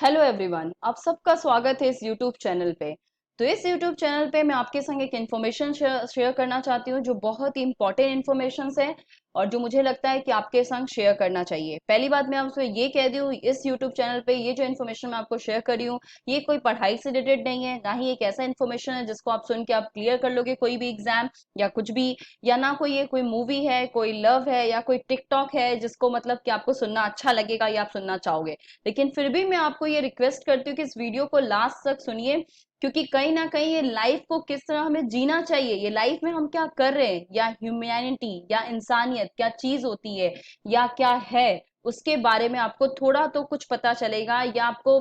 Hello everyone, आप सबका स्वागत है इस यूट्यूब चैनल पे। तो इस यूट्यूब चैनल पे मैं आपके संग एक इन्फॉर्मेशन शेयर करना चाहती हूँ जो बहुत ही इंपॉर्टेंट इन्फॉर्मेशन है और जो मुझे लगता है कि आपके संग शेयर करना चाहिए। पहली बात मैं आपसे ये कह दी हूँ, इस यूट्यूब चैनल पे ये जो इन्फॉर्मेशन मैं आपको शेयर कर रही हूँ ये कोई पढ़ाई से रिलेटेड नहीं है, ना ही एक ऐसा इन्फॉर्मेशन है जिसको आप सुन के आप क्लियर कर लोगे कोई भी एग्जाम या कुछ भी, या ना कोई ये कोई मूवी है, कोई लव है या कोई टिकटॉक है जिसको मतलब कि आपको सुनना अच्छा लगेगा या आप सुनना चाहोगे। लेकिन फिर भी मैं आपको ये रिक्वेस्ट करती हूँ कि इस वीडियो को लास्ट तक सुनिए, क्योंकि कहीं ना कहीं ये लाइफ को किस तरह हमें जीना चाहिए, ये लाइफ में हम क्या कर रहे हैं, या ह्यूमैनिटी या इंसानियत क्या चीज होती है या क्या है, उसके बारे में आपको थोड़ा तो कुछ पता चलेगा। या आपको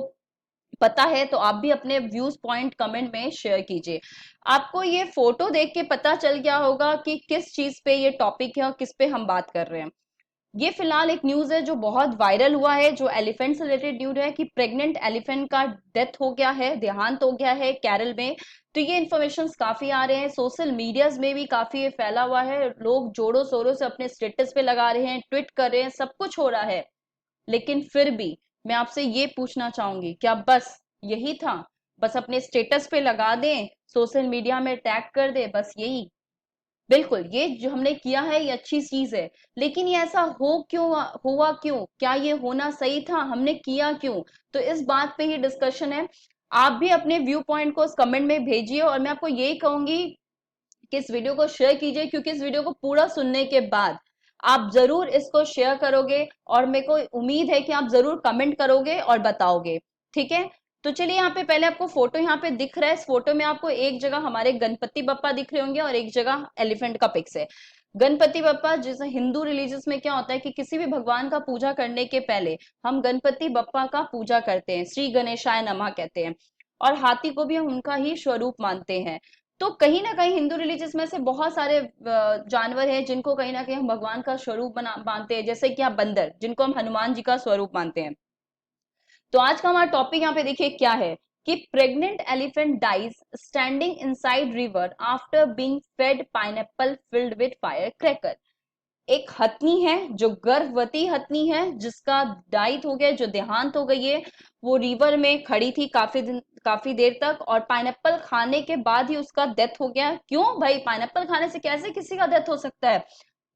पता है तो आप भी अपने व्यूज पॉइंट कमेंट में शेयर कीजिए। आपको ये फोटो देख के पता चल गया होगा कि किस चीज पे ये टॉपिक है और किस पे हम बात कर रहे हैं। ये फिलहाल एक न्यूज है जो बहुत वायरल हुआ है, जो एलिफेंट से रिलेटेड न्यूज है कि प्रेग्नेंट एलिफेंट का डेथ हो गया है, देहांत हो गया है केरल में। तो ये इन्फॉर्मेशन काफी आ रहे हैं, सोशल मीडियाज में भी काफी ये फैला हुआ है, लोग जोरों शोरों से अपने स्टेटस पे लगा रहे हैं, ट्वीट कर रहे हैं, सब कुछ हो रहा है। लेकिन फिर भी मैं आपसे ये पूछना चाहूंगी, क्या बस यही था? बस अपने स्टेटस पे लगा दें, सोशल मीडिया में टैग कर दे, बस यही? बिल्कुल, ये जो हमने किया है ये अच्छी चीज है, लेकिन ये ऐसा हो क्यों, हुआ क्यों, क्या ये होना सही था, हमने किया क्यों? तो इस बात पे ही डिस्कशन है। आप भी अपने व्यू पॉइंट को कमेंट में भेजिए और मैं आपको यही कहूंगी कि इस वीडियो को शेयर कीजिए, क्योंकि इस वीडियो को पूरा सुनने के बाद आप जरूर इसको शेयर करोगे और मेरे को उम्मीद है कि आप जरूर कमेंट करोगे और बताओगे। ठीक है, तो चलिए यहाँ पे पहले आपको फोटो यहाँ पे दिख रहा है, इस फोटो में आपको एक जगह हमारे गणपति बप्पा दिख रहे होंगे और एक जगह एलिफेंट का पिक्स है। गणपति बप्पा, जैसे हिंदू रिलीजियस में क्या होता है कि किसी भी भगवान का पूजा करने के पहले हम गणपति बप्पा का पूजा करते हैं, श्री गणेशाय नमः कहते हैं, और हाथी को भी हम उनका ही स्वरूप मानते हैं। तो कहीं ना कहीं हिंदू रिलीजियस में से बहुत सारे जानवर हैं जिनको कहीं ना कहीं हम भगवान का स्वरूप बना मानते हैं, जैसे कि आप बंदर, जिनको हम हनुमान जी का स्वरूप मानते हैं। तो आज का हमारा टॉपिक यहाँ पे देखिए क्या है, कि pregnant elephant dies standing inside river after being fed pineapple filled with fire cracker. एक हथनी है जो गर्भवती हथनी है, जिसका डाइट हो गया, जो देहांत हो गई है। वो रिवर में खड़ी थी काफी देर तक, और पाइनएप्पल खाने के बाद ही उसका डेथ हो गया। क्यों भाई, पाइनएप्पल खाने से कैसे किसी का डेथ हो सकता है?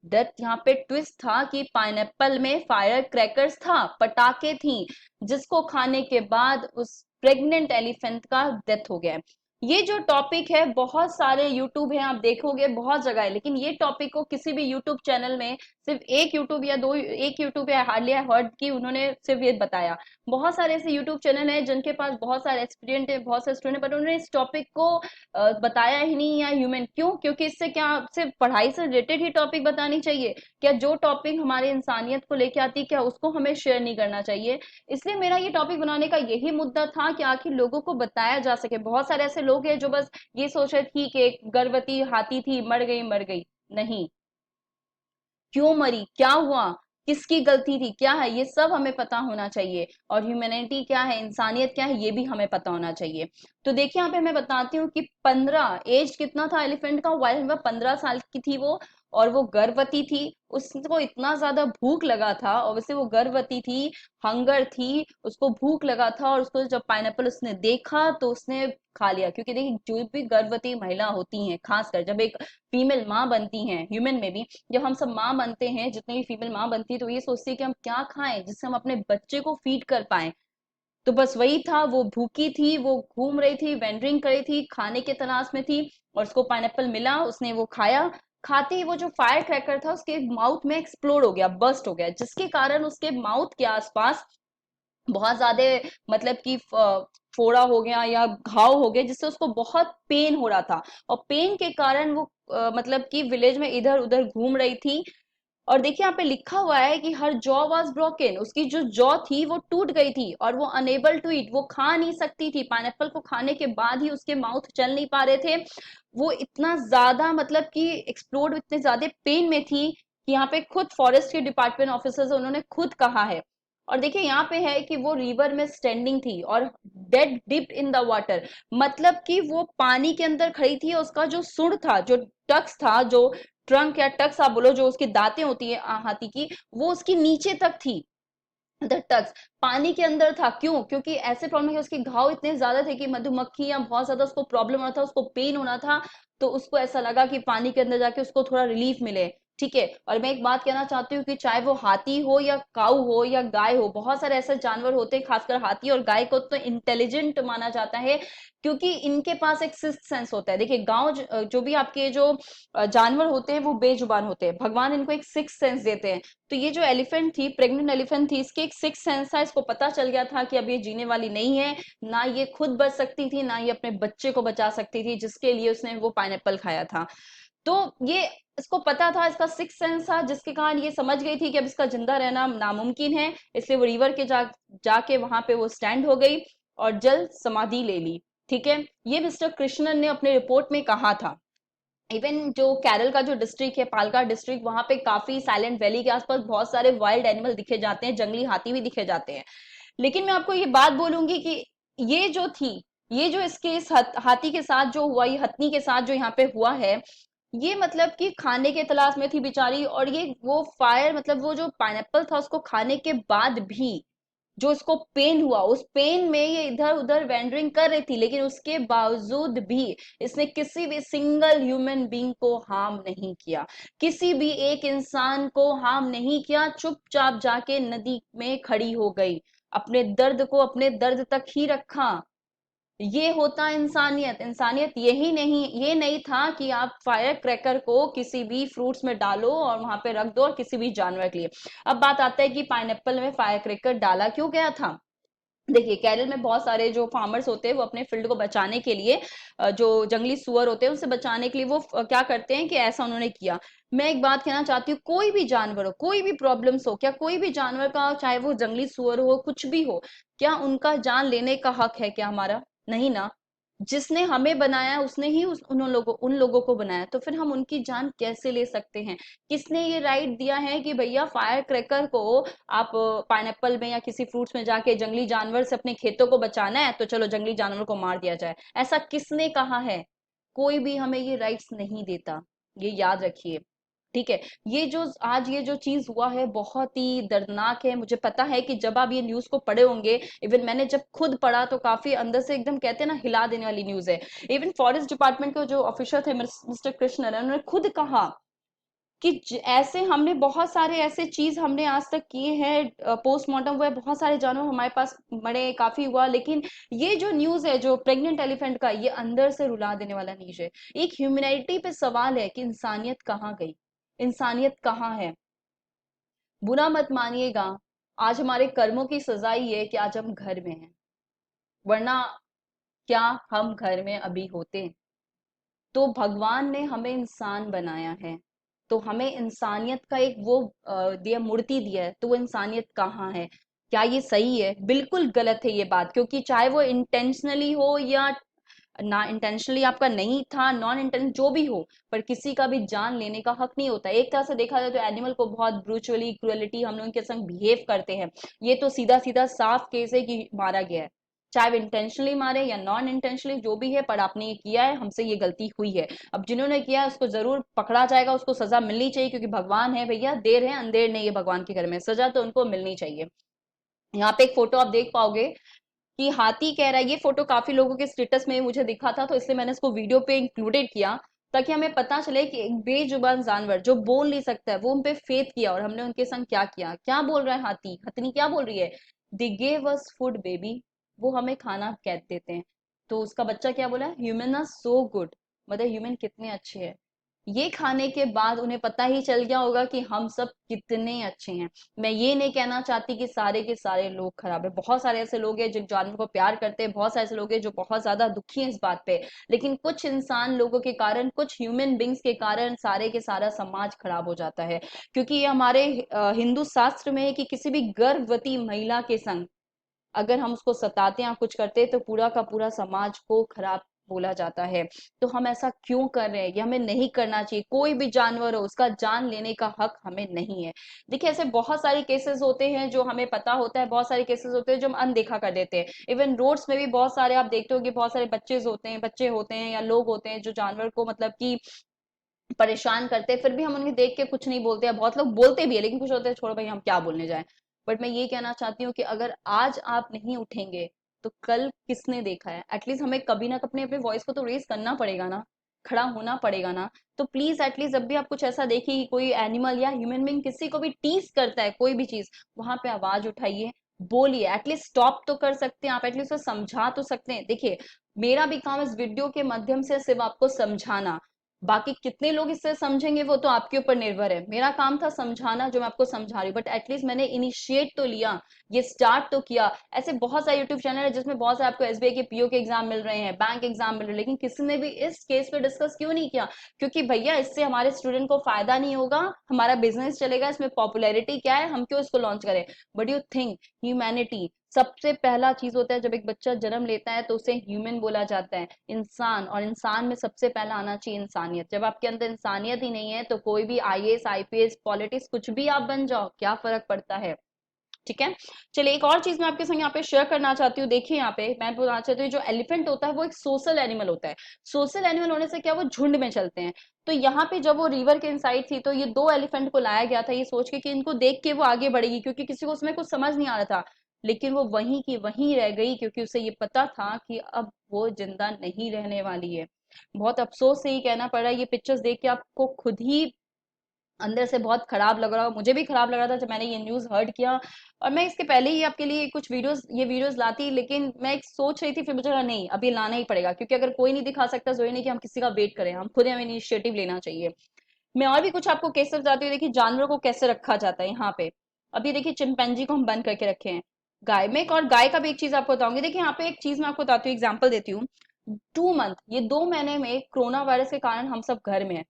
डेथ यहाँ पे ट्विस्ट था कि पाइनएप्पल में फायर क्रैकर्स था, पटाखे थी, जिसको खाने के बाद उस प्रेग्नेंट एलिफेंट का डेथ हो गया। ये जो टॉपिक है, बहुत सारे यूट्यूब है, आप देखोगे बहुत जगह है, लेकिन ये टॉपिक को किसी भी यूट्यूब चैनल में सिर्फ एक यूट्यूब या दो, एक यूट्यूब या हार्डली हर्ड की उन्होंने सिर्फ ये बताया। बहुत सारे ऐसे यूट्यूब चैनल है जिनके पास बहुत सारे एक्सपीरियंस है, बहुत सारे स्टूडेंट, पर उन्होंने इस टॉपिक को बताया ही नहीं। या ह्यूमन क्यों? क्योंकि इससे क्या, सिर्फ पढ़ाई से रिलेटेड ही टॉपिक बतानी चाहिए क्या? जो टॉपिक हमारे इंसानियत को लेके आती है क्या, उसको हमें शेयर नहीं करना चाहिए? इसलिए मेरा ये टॉपिक बनाने का यही मुद्दा था कि आखिर लोगों को बताया जा सके। बहुत सारे ऐसे लोग हैं जो बस ये सोच रहे थे कि एक गर्भवती हाथी थी, मर गई मर गई। नहीं, क्यों मरी, क्या हुआ, किसकी गलती थी, क्या है, ये सब हमें पता होना चाहिए। और ह्यूमैनिटी क्या है, इंसानियत क्या है, ये भी हमें पता होना चाहिए। तो देखिए यहाँ पे मैं बताती हूँ कि 15 एज कितना था एलिफेंट का, वाइल्ड में 15 साल की थी वो, और वो गर्भवती थी। उसको इतना ज्यादा भूख लगा था, और वैसे वो गर्भवती थी, हंगर थी, उसको भूख लगा था, और उसको जब पाइनएप्पल उसने देखा तो उसने खा लिया। क्योंकि देखिए, जो भी गर्भवती महिला होती हैं, खासकर जब एक फीमेल माँ बनती हैं, ह्यूमन में भी जब हम सब माँ बनते हैं, जितने भी फीमेल माँ बनती है, तो ये सोचती है कि हम क्या खाएं जिससे हम अपने बच्चे को फीड कर पाए। तो बस वही था, वो भूखी थी, वो घूम रही थी, वेंडरिंग कर रही थी, खाने के तलाश में थी, और उसको पाइनएप्पल मिला, उसने वो खाया। खाते ही वो जो फायर क्रैकर था उसके माउथ में एक्सप्लोड हो गया, बर्स्ट हो गया, जिसके कारण उसके माउथ के आसपास बहुत ज्यादा, मतलब कि फोड़ा हो गया या घाव हो गया, जिससे उसको बहुत पेन हो रहा था। और पेन के कारण वो मतलब कि विलेज में इधर उधर घूम रही थी। और देखिए यहाँ पे लिखा हुआ है कि हर जॉ वाज ब्रोकन, उसकी जो जॉ थी वो टूट गई थी, और वो अनेबल टू ईट, वो खा नहीं सकती थी। पाइनएप्पल को खाने के बाद ही उसके माउथ चल नहीं पा रहे थे। वो इतना ज्यादा, मतलब कि एक्सप्लोड, इतने ज्यादा पेन में थी कि यहाँ पे खुद फॉरेस्ट के डिपार्टमेंट ऑफिसर्स उन्होंने खुद कहा है। और देखिए यहाँ पे है कि वो रिवर में स्टैंडिंग थी और dead dipped in the water, मतलब कि वो पानी के अंदर खड़ी थी, और उसका जो सुर था, जो टक्स था, जो ट्रंक या टक्स आप बोलो, जो उसकी दांतें होती है हाथी की, वो उसकी नीचे तक थी। द टच पानी के अंदर था। क्यों? क्योंकि ऐसे प्रॉब्लम है, उसके घाव इतने ज्यादा थे कि मधुमक्खी या बहुत ज्यादा उसको प्रॉब्लम हो रहा था, उसको पेन होना था। तो उसको ऐसा लगा कि पानी के अंदर जाके उसको थोड़ा रिलीफ मिले। ठीक है। और मैं एक बात कहना चाहती हूँ कि चाहे वो हाथी हो या काऊ हो या गाय हो, बहुत सारे ऐसे जानवर होते हैं, खासकर हाथी और गाय को तो इंटेलिजेंट माना जाता है, क्योंकि इनके पास एक सिक्स्थ सेंस होता है। देखिए गांव जो भी आपके जो जानवर होते हैं वो बेजुबान होते हैं, भगवान इनको एक सिक्स्थ सेंस देते हैं। तो ये जो एलिफेंट थी, प्रेग्नेंट एलिफेंट थी, इसके एक सिक्स सेंस था, इसको पता चल गया था कि अब ये जीने वाली नहीं है। ना ये खुद बच सकती थी, ना ये अपने बच्चे को बचा सकती थी, जिसके लिए उसने वो पाइनएप्पल खाया था। तो ये इसको पता था, इसका सिक्स सेंस था, जिसके कारण ये समझ गई थी कि अब इसका जिंदा रहना नामुमकिन है। इसलिए वो रिवर के जाके वहां पे वो स्टैंड हो गई और जल समाधि ले ली। ठीक है। ये मिस्टर कृष्णन ने अपने रिपोर्ट में कहा था। इवन जो केरल का जो डिस्ट्रिक्ट है, पालका डिस्ट्रिक्ट, वहां पे काफी साइलेंट वैली के आसपास बहुत सारे वाइल्ड एनिमल दिखे जाते हैं, जंगली हाथी भी दिखे जाते हैं। लेकिन मैं आपको ये बात बोलूंगी कि ये जो थी, ये जो इसके इस हाथी के साथ जो हुआ, ये हथनी के साथ जो यहाँ पे हुआ है, ये मतलब कि खाने के तलाश में थी बेचारी, और ये वो फायर मतलब वो जो पाइनएप्पल था उसको खाने के बाद भी जो इसको पेन हुआ, उस पेन में ये इधर उधर वेंडरिंग कर रही थी, लेकिन उसके बावजूद भी इसने किसी भी सिंगल ह्यूमन बीइंग को हार्म नहीं किया, किसी भी एक इंसान को हार्म नहीं किया। चुपचाप जाके नदी में खड़ी हो गई, अपने दर्द को अपने दर्द तक ही रखा। ये होता इंसानियत। इंसानियत यही नहीं, ये नहीं था कि आप फायर क्रैकर को किसी भी फ्रूट्स में डालो और वहां पे रख दो, और किसी भी जानवर के लिए। अब बात आता है कि पाइनएप्पल में फायर क्रैकर डाला क्यों गया था। देखिए केरल में बहुत सारे जो फार्मर्स होते हैं वो अपने फील्ड को बचाने के लिए, जो जंगली सुअर होते हैं उनसे बचाने के लिए वो क्या करते हैं कि ऐसा उन्होंने किया। मैं एक बात कहना चाहती हूँ, कोई भी जानवर हो, कोई भी प्रॉब्लम्स हो, क्या कोई भी जानवर का, चाहे वो जंगली सुअर हो, कुछ भी हो, क्या उनका जान लेने का हक है क्या हमारा? नहीं ना। जिसने हमें बनाया उसने ही उन लोगों को बनाया, तो फिर हम उनकी जान कैसे ले सकते हैं? किसने ये राइट दिया है कि भैया फायर क्रैकर को आप पाइनएप्पल में या किसी फ्रूट्स में जाके जंगली जानवर से अपने खेतों को बचाना है तो चलो जंगली जानवर को मार दिया जाए? ऐसा किसने कहा है? कोई भी हमें ये राइट्स नहीं देता, ये याद रखिए। ठीक है। ये जो चीज हुआ है बहुत ही दर्दनाक है। मुझे पता है कि जब आप ये न्यूज को पढ़े होंगे, इवन मैंने जब खुद पढ़ा तो काफी अंदर से एकदम कहते हैं ना हिला देने वाली न्यूज है। इवन फॉरेस्ट डिपार्टमेंट के जो ऑफिसर थे मिस्टर कृष्णन, उन्होंने खुद कहा कि ऐसे हमने बहुत सारे ऐसे चीज हमने आज तक किए हैं, पोस्टमार्टम हुआ है, बहुत सारे जानवर हमारे पास मरे, काफी हुआ, लेकिन ये जो न्यूज है जो प्रेग्नेंट एलिफेंट का, ये अंदर से रुला देने वाला न्यूज है। एक ह्यूमैनिटी पे सवाल है कि इंसानियत कहाँ गई, इंसानियत कहाँ है? बुरा मत मानिएगा, आज हमारे कर्मों की सजा ही है कि आज हम घर में हैं, वरना क्या हम घर में अभी होते? तो भगवान ने हमें इंसान बनाया है, तो हमें इंसानियत का एक वो दिया, मूर्ति दिया है, तो वो इंसानियत कहाँ है? क्या ये सही है? बिल्कुल गलत है ये बात, क्योंकि चाहे वो इंटेंशनली हो या ना इंटेंशनली आपका नहीं था, नॉन इंटेंशन जो भी हो, पर किसी का भी जान लेने का हक नहीं होता। एक तरह से देखा जाए तो एनिमल को बहुत ब्रूचुअली क्रुएलिटी हम लोग के संग बिहेव करते हैं। ये तो सीधा सीधा साफ केस है कि मारा गया है, चाहे वो इंटेंशनली मारे या नॉन इंटेंशनली जो भी है, पर आपने ये किया है, हमसे ये गलती हुई है। अब जिन्होंने किया है उसको जरूर पकड़ा जाएगा, उसको सजा मिलनी चाहिए, क्योंकि भगवान है भैया, देर है अंधेर नहीं है भगवान के घर में, सजा तो उनको मिलनी चाहिए। यहाँ पे एक फोटो आप देख पाओगे कि हाथी कह रहा है, ये फोटो काफी लोगों के स्टेटस में मुझे दिखा था, तो इसलिए मैंने इसको वीडियो पे इंक्लूडेड किया, ताकि हमें पता चले कि एक बेजुबान जानवर जो बोल नहीं सकता है, वो उन पे फेथ किया, और हमने उनके संग क्या किया। क्या बोल रहा है हाथी, हथनी क्या बोल रही है? They gave us food baby, वो हमें खाना कह देते हैं। तो उसका बच्चा क्या बोला? ह्यूमन आर सो गुड, मतलब ह्यूमन कितने अच्छे हैं। ये खाने के बाद उन्हें पता ही चल गया होगा कि हम सब कितने अच्छे हैं। मैं ये नहीं कहना चाहती कि सारे के सारे लोग खराब है, बहुत सारे ऐसे लोग हैं जो जानवर को प्यार करते हैं, बहुत सारे ऐसे लोग हैं जो बहुत ज्यादा दुखी हैं इस बात पे। लेकिन कुछ इंसान लोगों के कारण, कुछ ह्यूमन बींग्स के कारण सारे के सारा समाज खराब हो जाता है। क्योंकि ये हमारे हिंदू शास्त्र में है कि किसी भी गर्भवती महिला के संग अगर हम उसको सताते हैं या कुछ करते हैं तो पूरा का पूरा समाज को खराब बोला जाता है। तो हम ऐसा क्यों कर रहे हैं? ये हमें नहीं करना चाहिए। कोई भी जानवर हो, उसका जान लेने का हक हमें नहीं है। देखिए ऐसे बहुत सारे केसेस होते हैं जो हमें पता होता है, बहुत सारे केसेस होते हैं जो हम अनदेखा कर देते हैं। इवन रोड्स में भी बहुत सारे आप देखते हो कि बहुत सारे बच्चे होते हैं या लोग होते हैं जो जानवर को मतलब कि परेशान करते हैं, फिर भी हम उन्हें देख के कुछ नहीं बोलते हैं। बहुत लोग बोलते भी है, लेकिन कुछ होते हैं छोड़ो भाई हम क्या बोलने जाए। बट मैं ये कहना चाहती हूँ कि अगर आज आप नहीं उठेंगे तो कल किसने देखा है? एटलीस्ट हमें कभी ना कभी अपने वॉइस को तो रेज करना पड़ेगा ना, खड़ा होना पड़ेगा ना। तो प्लीज एटलीस्ट जब भी आप कुछ ऐसा देखिए कि कोई एनिमल या ह्यूमन बीइंग किसी को भी टीज करता है कोई भी चीज, वहां पे आवाज उठाइए, बोलिए, एटलीस्ट स्टॉप तो कर सकते हैं आप, एटलीस्ट तो समझा तो सकते हैं। देखिए, मेरा भी काम इस वीडियो के माध्यम से सिर्फ आपको समझाना, बाकी कितने लोग इससे समझेंगे वो तो आपके ऊपर निर्भर है। मेरा काम था समझाना जो मैं आपको समझा रही हूँ, बट एटलीस्ट मैंने इनिशिएट तो लिया, ये स्टार्ट तो किया। ऐसे बहुत सारे यूट्यूब चैनल है जिसमें बहुत सारे आपको एसबीआई के पीओ के एग्जाम मिल रहे हैं, बैंक एग्जाम मिल रहे हैं, लेकिन किसी ने भी इस केस पे डिस्कस क्यों नहीं किया? क्योंकि भैया इससे हमारे स्टूडेंट को फायदा नहीं होगा, हमारा बिजनेस चलेगा, इसमें पॉपुलैरिटी क्या है, हम क्यों इसको लॉन्च करें? बट यू थिंक ह्यूमैनिटी सबसे पहला चीज होता है। जब एक बच्चा जन्म लेता है तो उसे ह्यूमन बोला जाता है, इंसान, और इंसान में सबसे पहला आना चाहिए इंसानियत। जब आपके अंदर इंसानियत ही नहीं है तो कोई भी आईएएस आईपीएस पॉलिटिक्स कुछ भी आप बन जाओ, क्या फर्क पड़ता है? ठीक है। चलिए, एक और चीज मैं आपके संग यहाँ पे शेयर करना चाहती हूँ। देखिए, यहाँ पे मैं बताना चाहती हूँ, जो एलिफेंट होता है वो एक सोशल एनिमल होता है। सोशल एनिमल होने से क्या, वो झुंड में चलते हैं। तो यहाँ पे जब वो रिवर के इनसाइड थी तो ये दो एलिफेंट को लाया गया था ये सोच के कि इनको देख के वो आगे बढ़ेगी, क्योंकि किसी को उसमें कुछ समझ नहीं आ रहा था। लेकिन वो वहीं की वहीं रह गई, क्योंकि उसे ये पता था कि अब वो जिंदा नहीं रहने वाली है। बहुत अफसोस से ही कहना पड़ रहा है, ये पिक्चर्स देख के आपको खुद ही अंदर से बहुत खराब लग रहा हो। मुझे भी खराब लग रहा था जब मैंने ये न्यूज हर्ट किया। और मैं इसके पहले ही आपके लिए कुछ वीडियोस, ये वीडियोस लाती, लेकिन मैं एक सोच रही थी, फिर मुझे लगा नहीं, अभी लाना ही पड़ेगा, क्योंकि अगर कोई नहीं दिखा सकता, जरूरी नहीं कि हम किसी का वेट करें, हम खुद, हमें इनिशिएटिव लेना चाहिए। मैं और भी कुछ आपको केसेस बताती हूँ। देखिए, जानवरों को कैसे रखा जाता है यहाँ पे। अभी देखिए, चिंपैंजी को हम बंद करके रखे हैं। गाय में एक और गाय का भी एक चीज आपको बताऊंगी। देखिए, यहाँ पे एक चीज मैं आपको बताती हूँ, एग्जाम्पल देती हूँ। 2 मंथ, ये 2 महीने में कोरोना वायरस के कारण हम सब घर में हैं,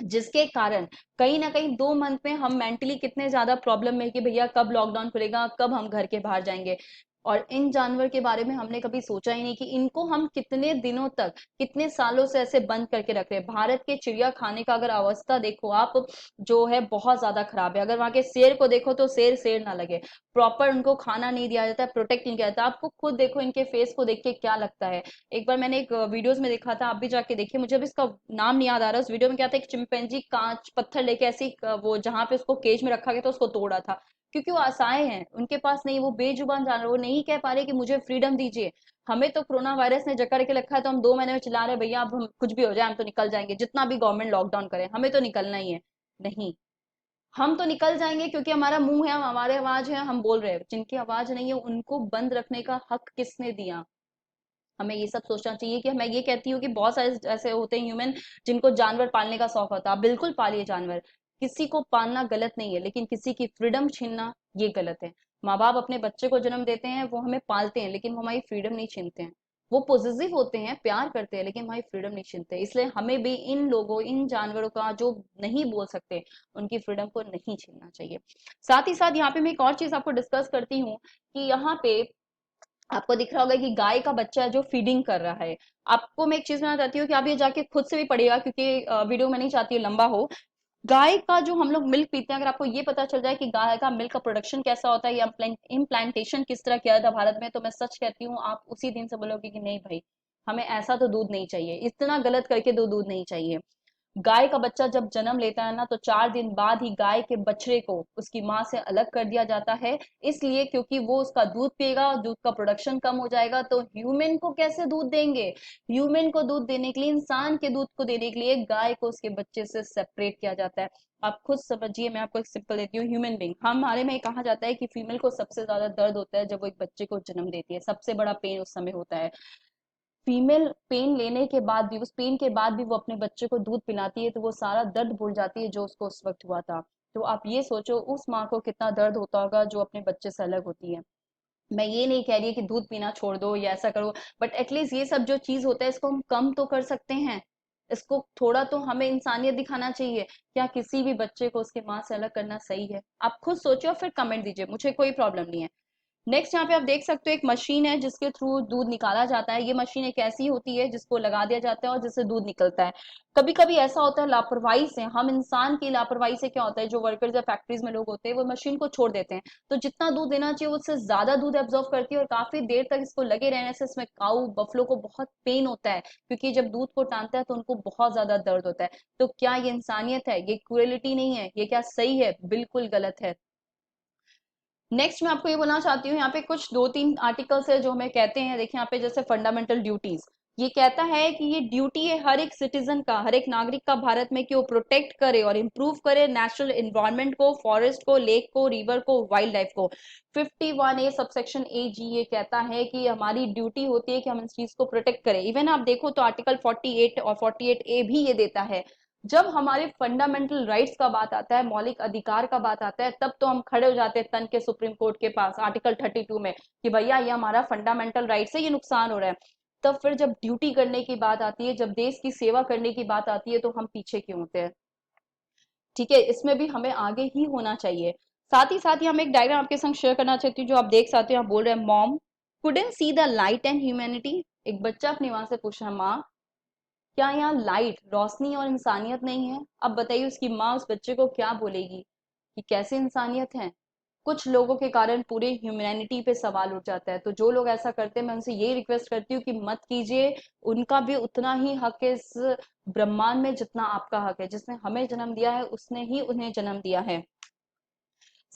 जिसके कारण कहीं ना कहीं 2 मंथ में हम मेंटली कितने ज्यादा प्रॉब्लम में कि भैया कब लॉकडाउन खुलेगा, कब हम घर के बाहर जाएंगे। और इन जानवर के बारे में हमने कभी सोचा ही नहीं कि इनको हम कितने दिनों तक, कितने सालों से ऐसे बंद करके रख रहे हैं। भारत के चिड़िया खाने का अगर अवस्था देखो आप, जो है बहुत ज्यादा खराब है। अगर वहां के शेर को देखो तो शेर शेर ना लगे, प्रॉपर उनको खाना नहीं दिया जाता है, प्रोटेक्ट नहीं किया जाता। आपको खुद देखो, इनके फेस को देख के क्या लगता है। एक बार मैंने एक वीडियोस में देखा था, आप भी जाके देखिए, मुझे अभी इसका नाम नहीं याद आ रहा। उस वीडियो में क्या था, एक चिंपैंजी कांच पत्थर लेके ऐसे वो जहां पे उसको केज में रखा गया था उसको तोड़ा था, क्योंकि वो असहाय हैं, उनके पास नहीं, वो बेजुबान जानवर, वो नहीं कह पा रहे कि मुझे फ्रीडम दीजिए। हमें तो कोरोना वायरस ने जकड़ के रखा है, तो हम 2 महीने में चिल्ला रहे हैं भैया अब हम कुछ भी हो जाए हम तो निकल जाएंगे, जितना भी गवर्नमेंट लॉकडाउन करे हमें तो निकलना ही है। नहीं, हम तो निकल जाएंगे क्योंकि हमारा मुंह है, हमारे आवाज है, हम बोल रहे हैं। जिनकी आवाज नहीं है उनको बंद रखने का हक किसने दिया? हमें ये सब सोचना चाहिए। कि मैं ये कहती हूँ कि बहुत सारे ऐसे होते हैं ह्यूमन जिनको जानवर पालने का शौक होता है, आप बिल्कुल पालिए जानवर, किसी को पालना गलत नहीं है, लेकिन किसी की फ्रीडम छीनना ये गलत है। माँ बाप अपने बच्चे को जन्म देते हैं, वो हमें पालते हैं, लेकिन वो हमारी फ्रीडम नहीं छीनते हैं। वो पॉजिटिव होते हैं, प्यार करते हैं, लेकिन हमारी फ्रीडम नहीं छीनते। इसलिए हमें भी इन लोगों, इन जानवरों का, जो नहीं बोल सकते, उनकी फ्रीडम को नहीं छीनना चाहिए। साथ ही साथ यहाँ पे मैं एक और चीज आपको डिस्कस करती हूँ कि यहाँ पे आपको दिख रहा होगा कि गाय का बच्चा जो फीडिंग कर रहा है। आपको मैं एक चीज बताना चाहती हूँ कि आप ये जाके खुद से भी पढ़िएगा, क्योंकि वीडियो में नहीं चाहती हूँ लंबा हो। गाय का जो हम लोग मिल्क पीते हैं, अगर आपको ये पता चल जाए कि गाय का मिल्क का प्रोडक्शन कैसा होता है या इम्प्लांटेशन किस तरह किया था भारत में, तो मैं सच कहती हूँ आप उसी दिन से बोलोगे कि नहीं भाई, हमें ऐसा तो दूध नहीं चाहिए, इतना गलत करके दो दूध नहीं चाहिए। गाय का बच्चा जब जन्म लेता है ना, तो 4 दिन बाद ही गाय के बछड़े को उसकी माँ से अलग कर दिया जाता है। इसलिए क्योंकि वो उसका दूध पिएगा, दूध का प्रोडक्शन कम हो जाएगा, तो ह्यूमन को कैसे दूध देंगे? ह्यूमन को दूध देने के लिए, इंसान के दूध को देने के लिए गाय को उसके बच्चे से सेपरेट किया जाता है। आप खुद समझिए, मैं आपको एक सिंपल देती हूँ। ह्यूमन बींग, हमारे में कहा जाता है कि फीमेल को सबसे ज्यादा दर्द होता है जब वो एक बच्चे को जन्म देती है, सबसे बड़ा पेन उस समय होता है। फीमेल पेन लेने के बाद भी, उस पेन के बाद भी वो अपने बच्चे को दूध पिलाती है, तो वो सारा दर्द भूल जाती है जो उसको उस वक्त हुआ था। तो आप ये सोचो उस माँ को कितना दर्द होता होगा जो अपने बच्चे से अलग होती है। मैं ये नहीं कह रही कि दूध पीना छोड़ दो या ऐसा करो, बट एटलीस्ट ये सब जो चीज होता है इसको हम कम तो कर सकते हैं। इसको थोड़ा तो हमें इंसानियत दिखाना चाहिए। क्या किसी भी बच्चे को उसके माँ से अलग करना सही है? आप खुद सोचिए और फिर कमेंट दीजिए, मुझे कोई प्रॉब्लम नहीं है। नेक्स्ट यहाँ पे आप देख सकते हो एक मशीन है जिसके थ्रू दूध निकाला जाता है। ये मशीन एक ऐसी होती है जिसको लगा दिया जाता है और जिससे दूध निकलता है। कभी कभी ऐसा होता है लापरवाही से, हम इंसान की लापरवाही से क्या होता है, जो वर्कर्स या फैक्ट्रीज में लोग होते हैं वो मशीन को छोड़ देते हैं, तो जितना दूध देना चाहिए उससे ज्यादा दूध एब्जॉर्व करती है, और काफी देर तक इसको लगे रहने से इसमें काऊ बफलो को बहुत पेन होता है, क्योंकि जब दूध को टानता है तो उनको बहुत ज्यादा दर्द होता है। तो क्या ये इंसानियत है? ये क्रूएलिटी नहीं है? ये क्या सही है? बिल्कुल गलत है। नेक्स्ट मैं आपको ये बोलना चाहती हूँ, यहाँ पे कुछ 2-3 आर्टिकल्स है जो हमें कहते हैं, देखिए यहाँ पे जैसे फंडामेंटल ड्यूटीज, ये कहता है कि ये ड्यूटी है हर एक सिटीजन का, हर एक नागरिक का भारत में, कि वो प्रोटेक्ट करे और इम्प्रूव करे नेचुरल इन्वायरमेंट को, फॉरेस्ट को, लेक को, रिवर को, वाइल्ड लाइफ को। 51A सबसेक्शन ए जी ये कहता है कि हमारी ड्यूटी होती है कि हम इस चीज को प्रोटेक्ट करें। इवन आप देखो तो आर्टिकल 48 और 48A भी ये देता है। जब हमारे फंडामेंटल राइट्स का बात आता है, मौलिक अधिकार का बात आता है, तब तो हम खड़े हो जाते हैं तन के सुप्रीम कोर्ट के पास आर्टिकल 32 में कि भैया ये हमारा फंडामेंटल राइट्स है, ये नुकसान हो रहा है। तब फिर जब ड्यूटी करने की बात आती है, जब देश की सेवा करने की बात आती है, तो हम पीछे क्यों होते हैं? ठीक है, इसमें भी हमें आगे ही होना चाहिए। साथ ही हम एक डायग्राम आपके संग शेयर करना चाहती हूँ, जो आप देख सकते हो। आप बोल रहे हैं mom couldn't see the light and humanity. एक बच्चा अपनी माँ से पूछ रहा है, माँ क्या यहाँ लाइट, रोशनी और इंसानियत नहीं है? अब बताइए उसकी माँ उस बच्चे को क्या बोलेगी कि कैसे इंसानियत है? कुछ लोगों के कारण पूरे ह्यूमैनिटी पे सवाल उठ जाता है। तो जो लोग ऐसा करते हैं, मैं उनसे यही रिक्वेस्ट करती हूँ कि मत कीजिए। उनका भी उतना ही हक है इस ब्रह्मांड में जितना आपका हक है। जिसने हमें जन्म दिया है उसने ही उन्हें जन्म दिया है।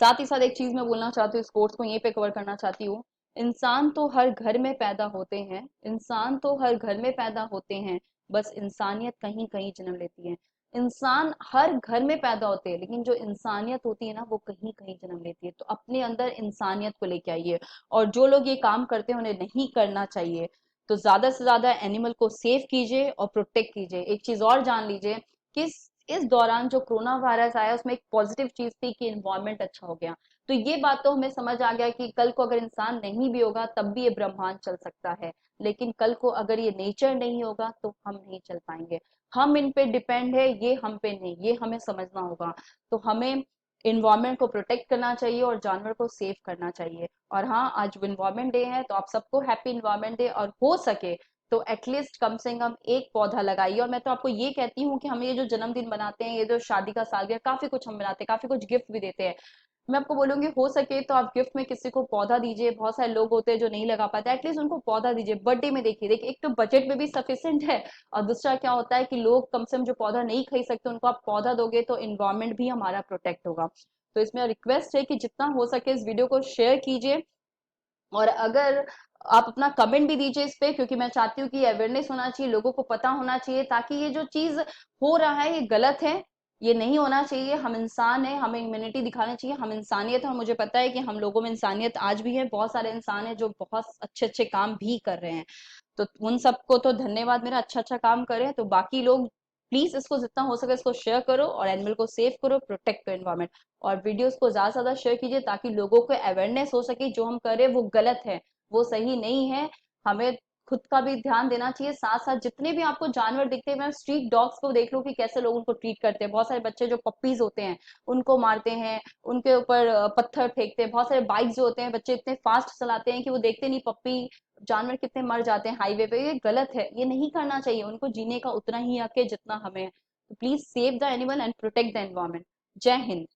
साथ ही साथ एक चीज मैं बोलना चाहती हूँ, इस कोर्स को यहीं पे कवर करना चाहती हूँ। इंसान तो हर घर में पैदा होते हैं, इंसान तो हर घर में पैदा होते हैं, बस इंसानियत कहीं कहीं जन्म लेती है। इंसान हर घर में पैदा होते हैं, लेकिन जो इंसानियत होती है ना, वो कहीं कहीं जन्म लेती है। तो अपने अंदर इंसानियत को लेके आइए। और जो लोग ये काम करते हैं उन्हें नहीं करना चाहिए। तो ज्यादा से ज्यादा एनिमल को सेव कीजिए और प्रोटेक्ट कीजिए। एक चीज और जान लीजिए कि इस दौरान जो कोरोना वायरस आया उसमें एक पॉजिटिव चीज थी कि इन्वायरमेंट अच्छा हो गया। तो ये बात तो हमें समझ आ गया कि कल को अगर इंसान नहीं भी होगा तब भी ये ब्रह्मांड चल सकता है। लेकिन कल को अगर ये नेचर नहीं होगा तो हम नहीं चल पाएंगे। हम इन पे डिपेंड है, ये हम पे नहीं, ये हमें समझना होगा। तो हमें इन्वायरमेंट को प्रोटेक्ट करना चाहिए और जानवर को सेव करना चाहिए। और हाँ, आज इन्वायरमेंट डे है तो आप सबको हैप्पी इन्वायरमेंट डे। और हो सके तो एटलीस्ट कम से कम एक पौधा लगाइए। और मैं तो आपको ये कहती हूँ कि हम ये जो जन्मदिन मनाते हैं, ये जो शादी का सालगिरह, काफी कुछ हम मनाते हैं, काफी कुछ गिफ्ट भी देते हैं। मैं आपको बोलूंगी हो सके तो आप गिफ्ट में किसी को पौधा दीजिए। बहुत सारे लोग होते हैं जो नहीं लगा पाते, एटलीस्ट उनको पौधा दीजिए। बर्थडे में देखिए एक तो बजट में भी सफिशिएंट है, और दूसरा क्या होता है कि लोग कम से कम जो पौधा नहीं खरीद सकते उनको आप पौधा दोगे तो इन्वायरमेंट भी हमारा प्रोटेक्ट होगा। तो इसमें रिक्वेस्ट है कि जितना हो सके इस वीडियो को शेयर कीजिए। और अगर आप अपना कमेंट भी दीजिए इस पे, क्योंकि मैं चाहती हूँ कि अवेयरनेस होना चाहिए, लोगों को पता होना चाहिए, ताकि ये जो चीज हो रहा है ये गलत है, ये नहीं होना चाहिए। हम इंसान है, हमें ह्यूमैनिटी दिखाना चाहिए, हम इंसानियत है। और मुझे पता है कि हम लोगों में इंसानियत आज भी है, बहुत सारे इंसान है जो बहुत अच्छे अच्छे काम भी कर रहे हैं। तो उन सबको तो धन्यवाद, मेरा अच्छा अच्छा काम करें। तो बाकी लोग प्लीज इसको जितना हो सके इसको शेयर करो और एनिमल को सेव करो, प्रोटेक्ट करो एनवायरमेंट। और वीडियोस को ज्यादा से ज्यादा शेयर कीजिए ताकि लोगों को अवेयरनेस हो सके जो हम कर रहे हैं वो गलत है, वो सही नहीं है। हमें खुद का भी ध्यान देना चाहिए। साथ साथ जितने भी आपको जानवर दिखते हैं, मैं स्ट्रीट डॉग्स को देख लो कि कैसे लोग उनको ट्रीट करते हैं। बहुत सारे बच्चे जो पप्पीज होते हैं उनको मारते हैं, उनके ऊपर पत्थर फेंकते हैं। बहुत सारे बाइक्स जो होते हैं, बच्चे इतने फास्ट चलाते हैं कि वो देखते नहीं पप्पी जानवर कितने मर जाते हैं हाईवे पे। ये गलत है, ये नहीं करना चाहिए। उनको जीने का उतना ही हक है जितना हमें। तो please save the animal and protect the environment. जय हिंद।